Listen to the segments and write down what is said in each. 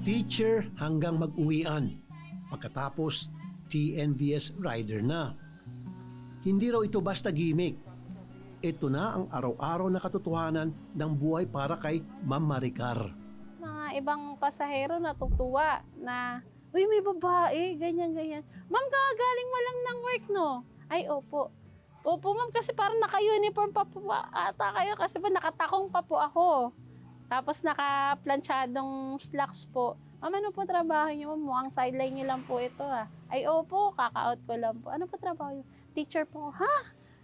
Teacher hanggang mag-uwian. Pagkatapos, TNVS rider na. Hindi raw ito basta gimmick. Ito na ang araw-araw na katotohanan ng buhay para kay Ma'am Maricar. Mga ibang pasahero natutuwa na, uy, may babae, ganyan-ganyan. Ma'am, kagaling mo lang ng work, no? Ay, opo. Opo, ma'am, kasi parang naka-uniform pa po ata kayo kasi po nakatakong pa po ako. Tapos naka-planchadong slacks po. Ma'am, ano po trabaho niyo? Mukhang sideline niyo lang po ito, ha? Ay, opo, kaka-out ko lang po. Ano po trabaho niyo? Teacher po. Ha?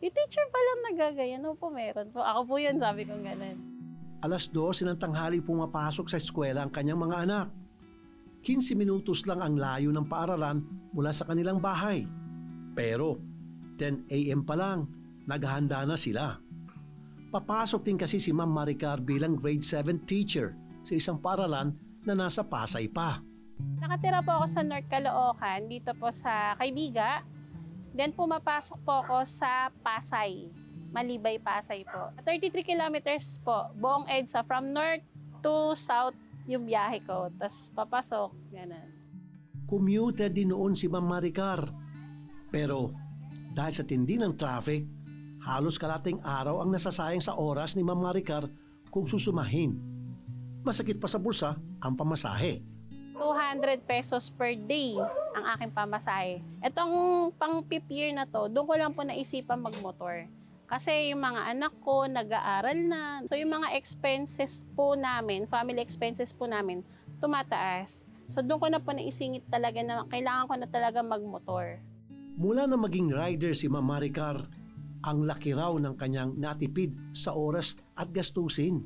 Yung teacher pa lang nagagayan. Opo, meron po. Ako po yun, sabi kong ganun. Alas 12 ng tanghali pumapasok sa eskwela ang kanyang mga anak. 15 minutos lang ang layo ng paaralan mula sa kanilang bahay. Pero 10 a.m. pa lang, naghahanda na sila. Papasok din kasi si Ma'am Maricar bilang grade 7 teacher sa isang paaralan na nasa Pasay pa. Nakatira po ako sa North Caloocan, dito po sa Kaybiga. Then pumapasok po ako sa Pasay, Malibay, Pasay po. 33 kilometers po, buong EDSA, from north to south yung biyahe ko. Tapos papasok, gano'n. Commuter din noon si Ma'am Maricar. Pero dahil sa tindi ng traffic, halos kalating araw ang nasasayang sa oras ni Ma'am Maricar kung susumahin. Masakit pa sa bulsa ang pamasahe. 200 pesos per day ang aking pamasahe. Itong pang fifth year na to, doon ko lang po naisipan magmotor. Kasi yung mga anak ko, nag-aaral na. So yung mga expenses po namin, family expenses po namin, tumataas. So doon ko na po naisingit talaga na kailangan ko na talaga magmotor. Mula na maging rider si Ma'am Maricar, ang laki raw ng kanyang natipid sa oras at gastusin.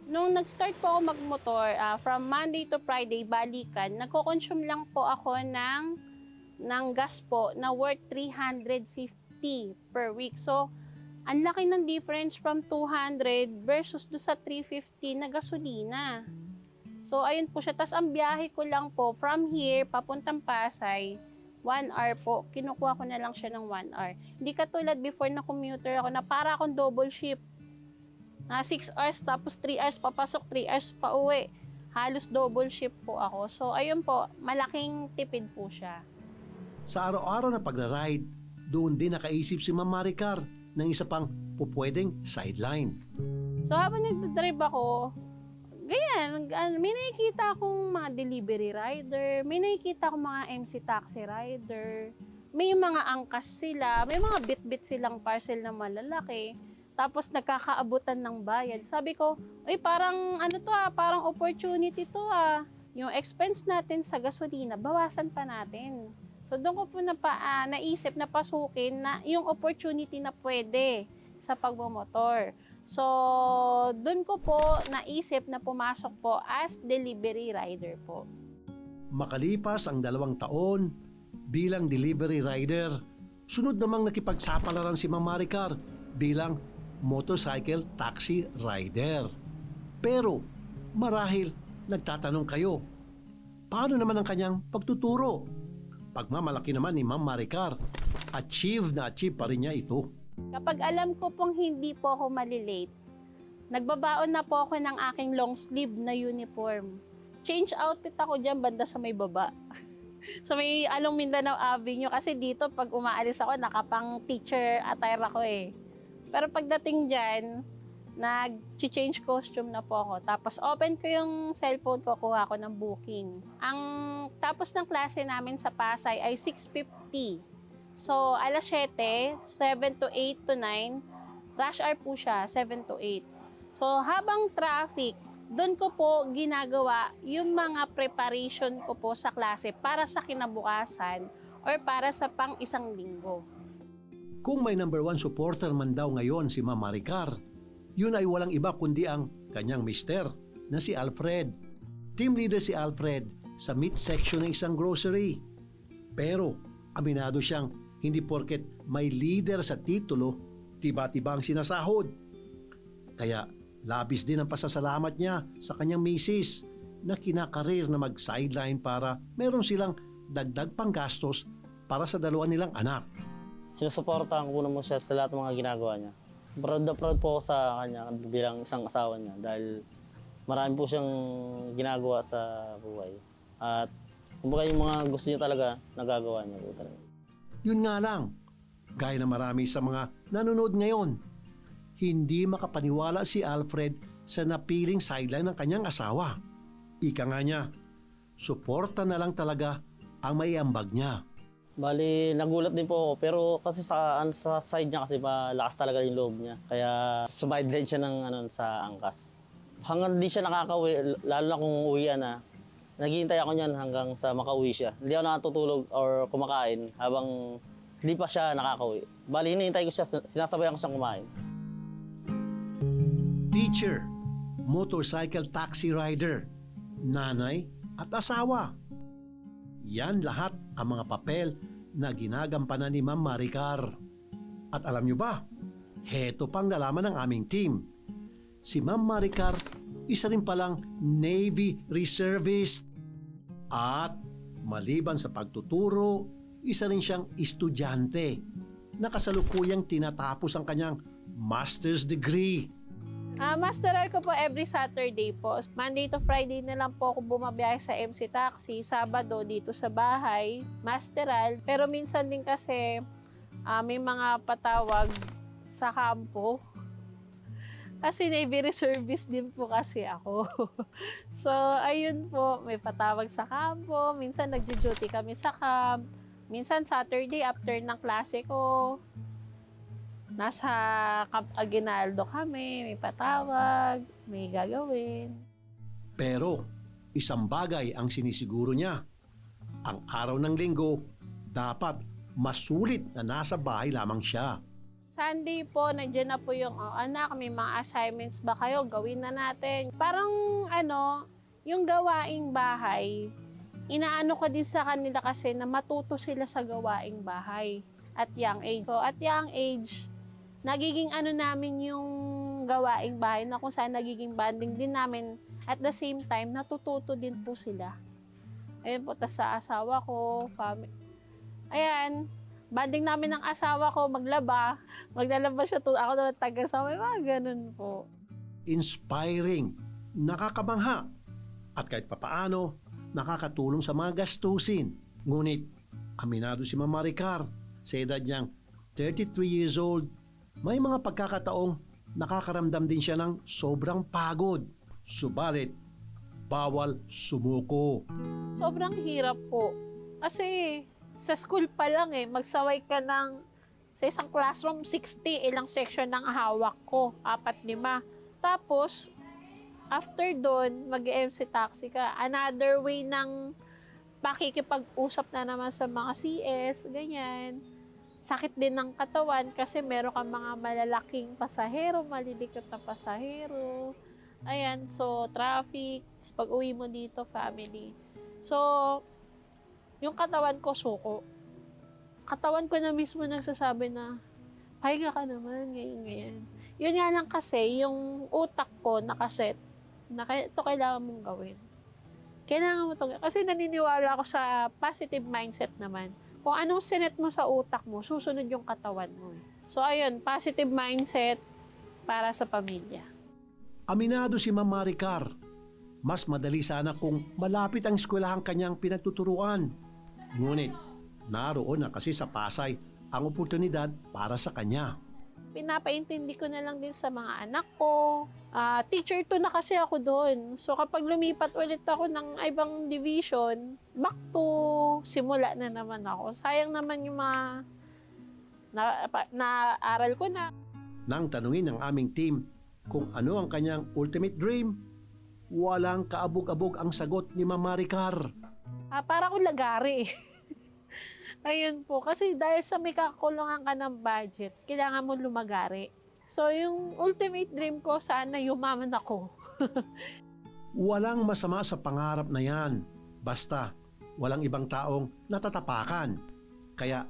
Nung nag-start po ako magmotor, from Monday to Friday, balikan, nagko-consume lang po ako ng gas po na worth 350 per week. So, ang laki ng difference from 200 versus do sa 350 na gasolina. So, ayun po siya. Tapos, ang biyahe ko lang po, from here, papuntang Pasay, 1 hour po. Kinukuha ko na lang siya ng 1 hour. Hindi katulad before na commuter ako na para akong double shift. 6 hours, tapos 3 hours papasok, 3 hours pa uwi. Halos double shift po ako. So, ayun po, malaking tipid po siya. Sa araw-araw na pagra-ride, doon din nakaisip si Ma'am Maricar ng isa pang pupwedeng sideline. So, habang nagdadrive ako, ganyan, may nakikita akong mga delivery rider, may nakikita akong mga MC taxi rider, may mga angkas sila, may mga bit-bit silang parcel na malalaki. Tapos nagkakaabutan ng bayad. Sabi ko, ay parang ano to parang opportunity to Yung expense natin sa gasolina, bawasan pa natin. So doon ko po naisip na pasukin na yung opportunity na pwede sa pagmamotor. So doon ko po naisip na pumasok po as delivery rider po. Makalipas ang 2 taon bilang delivery rider, sunod namang nakipagsapalaran si Ma'am Maricar bilang motorcycle taxi rider. Pero marahil nagtatanong kayo, paano naman ang kanyang pagtuturo? Pagmamalaki naman ni Ma'am Maricar, achieve pa rin niya ito. Kapag alam ko pong hindi po ako malilate, nagbabaon na po ako ng aking long sleeve na uniform. Change outfit ako dyan banda sa may baba. Sa may Along Mindanao Avenue kasi dito pag umaalis ako nakapang teacher attire ako eh. Pero pagdating dyan, nag-change costume na po ako. Tapos open ko yung cellphone ko, kuha ko ng booking. Ang tapos ng klase namin sa Pasay ay 6:50. So, alas 7, 7 to 8 to 9, rush hour po siya, 7 to 8. So, habang traffic, doon ko po ginagawa yung mga preparation ko po sa klase para sa kinabukasan or para sa pang isang linggo. Kung may number 1 supporter man daw ngayon si Ma'am Maricar, yun ay walang iba kundi ang kanyang mister na si Alfred. Team leader si Alfred sa meat section ng isang grocery. Pero aminado siyang hindi porket may leader sa titulo, tiba-tiba ang sinasahod. Kaya labis din ang pasasalamat niya sa kanyang misis na kinakarir na mag-sideline para meron silang dagdag panggastos para sa 2 nilang anak. Sinusuportahan ko naman siya sa lahat ng mga ginagawa niya. Proud na proud po ako sa kanya bilang isang asawa niya dahil Marami po siyang ginagawa sa buhay. At kumbaga yung mga gusto niya talaga, nagagawa niya po talaga. Yun nga lang, gaya na marami sa mga nanonood ngayon, hindi makapaniwala si Alfred sa napiling sideline ng kanyang asawa. Ika nga niya, suporta na lang talaga ang maiambag niya. Bali, nagulat din po ako. Pero kasi sa side niya kasi malakas talaga yung loob niya. Kaya sumideline siya ng sa angkas. Hanggang di siya nakakauwi, lalo na kung uwian na, naghihintay ako niyan hanggang sa makauwi siya. Hindi ako nakatutulog or kumakain habang hindi pa siya nakakauwi. Bali, hinihintay ko siya, sinasabayan ko siyang kumain. Teacher, motorcycle taxi rider, nanay at asawa. Yan lahat ang mga papel na ginagampanan ni Ma'am Maricar. At alam nyo ba, heto pang nalaman ng aming team. Si Ma'am Maricar, isa rin palang Navy Reservist. At maliban sa pagtuturo, isa rin siyang estudyante na kasalukuyang tinatapos ang kanyang master's degree. Masteral ko po every Saturday po. Monday to Friday na lang po ako bumabiyahe sa MC Taxi. Sabado dito sa bahay, masteral. Pero minsan din kasi may mga patawag sa kampo. Kasi Navy Reservist din po kasi ako. So, ayun po, may patawag sa kampo. Minsan nagjo-duty kami sa camp. Minsan Saturday after ng klase ko, nasa Camp Aguinaldo kami, may patawag, may gagawin. Pero isang bagay ang sinisiguro niya. Ang araw ng linggo, dapat masulit na nasa bahay lamang siya. Sunday po, nandiyan na po yung, anak, may mga assignments ba kayo? Gawin na natin. Parang, yung gawaing bahay, inaano ko din sa kanila kasi na matuto sila sa gawaing bahay at young age. So, at young age, nagiging namin yung gawaing bahay na kung saan nagiging bonding din namin. At the same time, natututo din po sila. Ayun po, tas sa asawa ko, ayan, bonding namin ng asawa ko, maglalaba siya, ako naman taga-sama, mga ganun po. Inspiring, nakakabangha, at kahit papaano, nakakatulong sa mga gastusin. Ngunit, aminado si Ma'am Maricar, sa edad niyang 33 years old, may mga pagkakataong nakakaramdam din siya ng sobrang pagod. Subalit, bawal sumuko. Sobrang hirap po. Kasi sa school pa lang magsaway ka sa isang classroom, 60, ilang section ng hawak ko, 4-5. Tapos, after doon, mag-MC Taxi ka. Another way ng pakikipag-usap na naman sa mga CS, ganyan. Sakit din ng katawan kasi meron kang mga malalaking pasahero, malilikot na pasahero. Ayan, so traffic, pag uwi mo dito, family. So, yung katawan ko suko. Katawan ko na mismo nagsasabi na, pahinga ka naman, ganyan. Yun nga lang kasi, yung utak ko nakaset na ito kailangan mong gawin. Kailangan mo ito. Kasi naniniwala ako sa positive mindset naman. Kung anong sinet mo sa utak mo, susunod yung katawan mo. So ayun, positive mindset para sa pamilya. Aminado si Ma'am Maricar, mas madali sana kung malapit ang eskwelahang kanyang pinagtuturuan. Ngunit, naroon na kasi sa Pasay ang oportunidad para sa kanya. Pinapaintindi ko na lang din sa mga anak ko. Teacher 2 na kasi ako doon. So kapag lumipat ulit ako ng ibang division, back to simula na naman ako. Sayang naman yung mga na-aral ko na. Nang tanungin ng aming team kung ano ang kanyang ultimate dream, walang kaabog-abog ang sagot ni Ma'am Maricar. Para akong lagari. Ayun po, kasi dahil sa may kakulungan ka ng budget, kailangan mo lumagari. So, yung ultimate dream ko, sana yumaman ako. Walang masama sa pangarap na yan. Basta, walang ibang taong natatapakan. Kaya,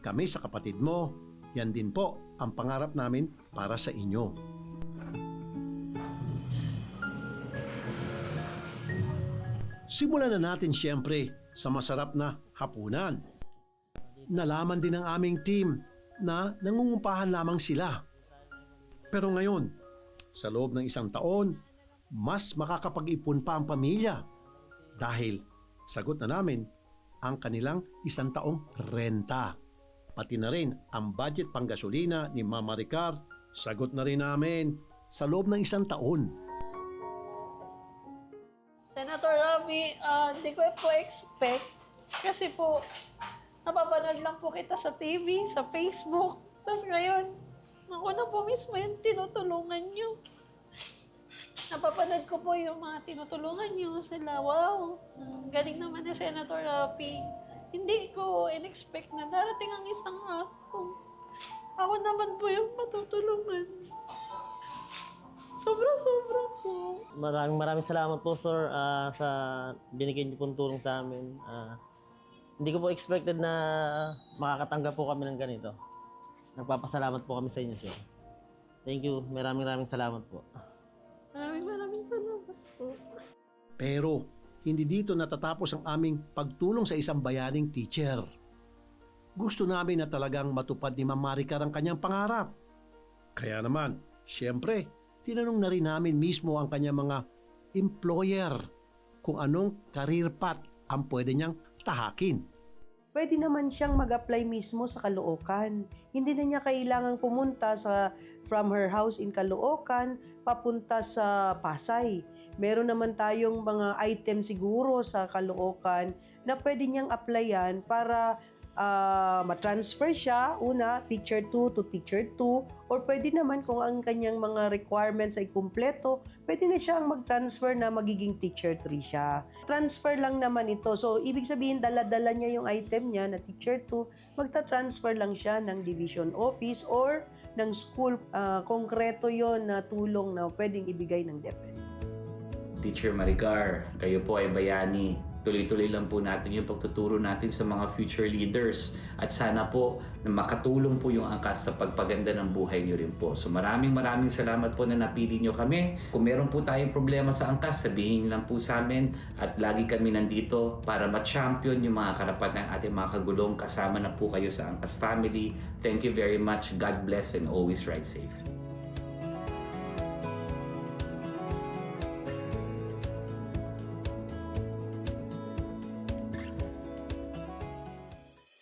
kami sa kapatid mo, yan din po ang pangarap namin para sa inyo. Simulan na natin siyempre sa masarap na hapunan. Nalaman din ng aming team na nangungumpahan lamang sila. Pero ngayon, sa loob ng 1 taon, mas makakapag-ipon pa ang pamilya dahil sagot na namin ang kanilang 1 taong renta. Pati na rin ang budget pang gasolina ni Mama Ricar, sagot na rin namin sa loob ng 1 taon. Senator Ravi, hindi ko po expect kasi po napapanood lang po kita sa TV, sa Facebook. Tapos ngayon, ako na po mismo yung tinutulungan niyo. Napapanood ko po yung mga tinutulungan niyo sila. Wow, galing naman ni Senator Ravi. Hindi ko in-expect na darating ang isang ako naman po yung matutulungan. Sobra-sobra po. Maraming salamat po, sir, sa binigay niyo pong tulong sa amin. Hindi ko po expected na makakatanggap po kami ng ganito. Nagpapasalamat po kami sa inyo, sir. Thank you. Maraming salamat po. Maraming salamat po. Pero hindi dito natatapos ang aming pagtulong sa isang bayaning teacher. Gusto namin na talagang matupad ni Ma'am Maricar ang kanyang pangarap. Kaya naman, siyempre, tinanong na rin namin mismo ang kanyang mga employer kung anong career path ang pwede niyang tahakin. Pwede naman siyang mag-apply mismo sa Caloocan. Hindi na niya kailangang pumunta from her house in Caloocan papunta sa Pasay. Meron naman tayong mga item siguro sa Caloocan na pwede niyang applyan para matransfer siya, una, teacher 2 to teacher 2, or pwede naman kung ang kanyang mga requirements ay kumpleto, pwede na siyang mag-transfer na magiging teacher 3 siya. Transfer lang naman ito. So, ibig sabihin, dala-dala niya yung item niya na teacher 2, magta-transfer lang siya ng division office or ng school. Konkreto yon na tulong na pwedeng ibigay ng DepEd. Teacher Maricar, kayo po ay bayani. Tuloy-tuloy lang po natin yung pagtuturo natin sa mga future leaders at sana po na makatulong po yung angkas sa pagpaganda ng buhay niyo rin po. So maraming salamat po na napili niyo kami. Kung meron po tayong problema sa angkas, sabihin niyo lang po sa amin at lagi kami nandito para ma-champion yung mga karapatan ng ating mga kagulong. Kasama na po kayo sa Angkas family. Thank you very much. God bless and always ride safe.